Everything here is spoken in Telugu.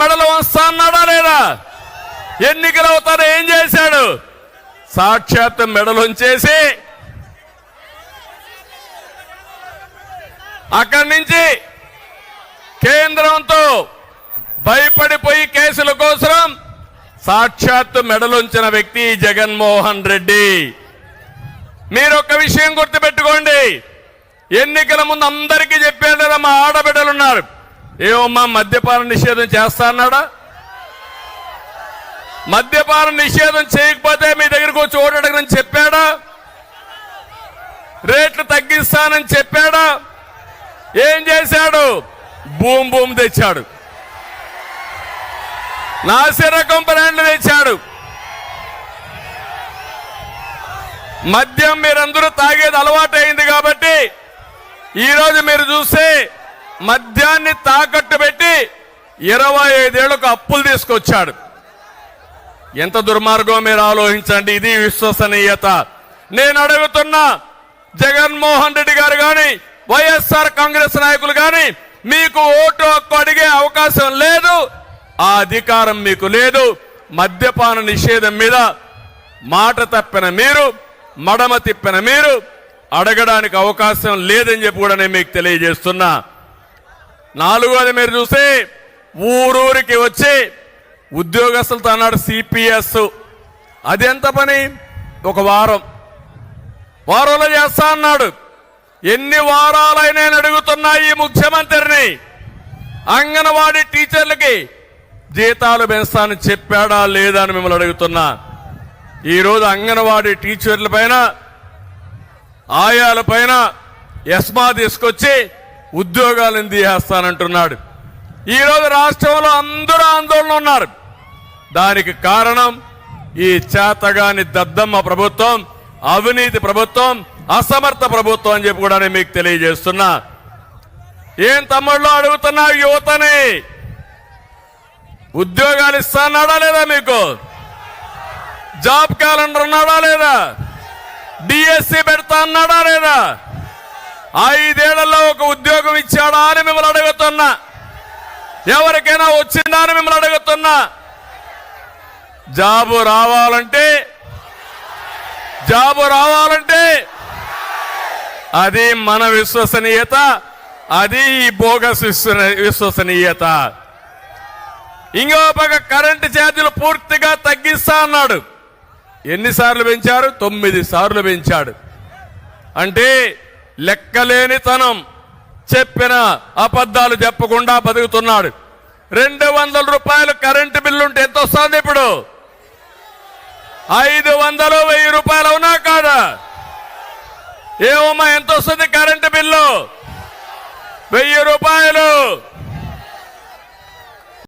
మెడలు వంచుతా అన్నాడా లేదా? ఎన్నికలు అవుతారో ఏం చేశాడు? సాక్షాత్ మెడలుంచేసి అక్కడి నుంచి కేంద్రంతో భయపడిపోయి కేసుల కోసం సాక్షాత్తు మెడలుంచిన వ్యక్తి జగన్మోహన్ రెడ్డి. మీరు ఒక్క విషయం గుర్తుపెట్టుకోండి, ఎన్నికల ముందు అందరికీ చెప్పారు కదా, మా ఆడబిడ్డలున్నారు, ఏమమ్మా మద్యపాన నిషేధం చేస్తా అన్నాడా? మద్యపాన నిషేధం చేయకపోతే మీ దగ్గరకు వచ్చి ఓటడగని చెప్పాడా? రేట్లు తగ్గిస్తానని చెప్పాడా? ఏం చేశాడు? బూమ్ బూమ్ తెచ్చాడు, నాసిరకం బ్రాండ్లు తెచ్చాడు. మద్యం మీరందరూ తాగేది అలవాటు అయింది కాబట్టి ఈరోజు మీరు చూస్తే మద్యాన్ని తాకట్టు పెట్టి 25 ఏళ్లకు అప్పులు తీసుకొచ్చాడు. ఎంత దుర్మార్గం మీరు ఆలోచించండి. ఇది విశ్వసనీయత. నేను అడుగుతున్నా, జగన్మోహన్ రెడ్డి గారు కానీ వైఎస్ఆర్ కాంగ్రెస్ నాయకులు కానీ మీకు ఓటు హక్కు అడిగే అవకాశం లేదు, ఆ అధికారం మీకు లేదు. మద్యపాన నిషేధం మీద మాట తప్పిన మీరు, మడమ తిప్పిన మీరు అడగడానికి అవకాశం లేదని చెప్పి కూడా నేను మీకు తెలియజేస్తున్నా. నాలుగోది మీరు చూస్తే ఊరూరికి వచ్చి ఉద్యోగస్తులతో అన్నాడు సిపిఎస్. అది ఎంత పని? ఒక వారంలో చేస్తా అన్నాడు. ఎన్ని వారాలైనా అడుగుతున్నా ఈ ముఖ్యమంత్రిని, అంగన్వాడీ టీచర్లకి జీతాలు పెంచుతానని చెప్పాడా లేదా అని మిమ్మల్ని అడుగుతున్నా. ఈరోజు అంగన్వాడీ టీచర్ల పైన, ఆయాల పైన ఎస్మా తీసుకొచ్చి ఉద్యోగాలను తీసేస్తానంటున్నాడు. ఈరోజు రాష్ట్రంలో అందరూ ఆందోళన ఉన్నారు. దానికి కారణం ఈ చేతగాని దద్దమ్మ ప్రభుత్వం, అవినీతి ప్రభుత్వం, అసమర్థ ప్రభుత్వం అని చెప్పి కూడా నేను మీకు తెలియజేస్తున్నా. ఏం తమ్ముళ్ళు అడుగుతున్నా, యువతని ఉద్యోగాలు ఇస్తాన్నాడా లేదా? మీకు జాబ్ క్యాలెండర్ ఉన్నాడా లేదా? డిఎస్సి పెడతా అన్నాడా లేదా? 5 ఏళ్లలో ఒక ఉద్యోగం ఇచ్చాడా అని మిమ్మల్ని అడుగుతున్నా. ఎవరికైనా వచ్చిందా అని మిమ్మల్ని అడుగుతున్నా. జాబు రావాలంటే అది మన విశ్వసనీయత, అది ఈ బోగస్ విశ్వసనీయత. ఇంకో పక్క కరెంటు ఛార్జీలు పూర్తిగా తగ్గిస్తా అన్నాడు. ఎన్నిసార్లు పెంచారు? 9 సార్లు పెంచాడు. అంటే లెక్కలేనితనం, చెప్పిన అబద్ధాలు చెప్పకుండా బతుకుతున్నాడు. 200 రూపాయలు కరెంటు బిల్లుంటే ఎంత వస్తుంది ఇప్పుడు? 500, 1000 రూపాయలు అవునా కాదా? ఏమమ్మా ఎంత వస్తుంది కరెంటు బిల్లు? 1000 రూపాయలు.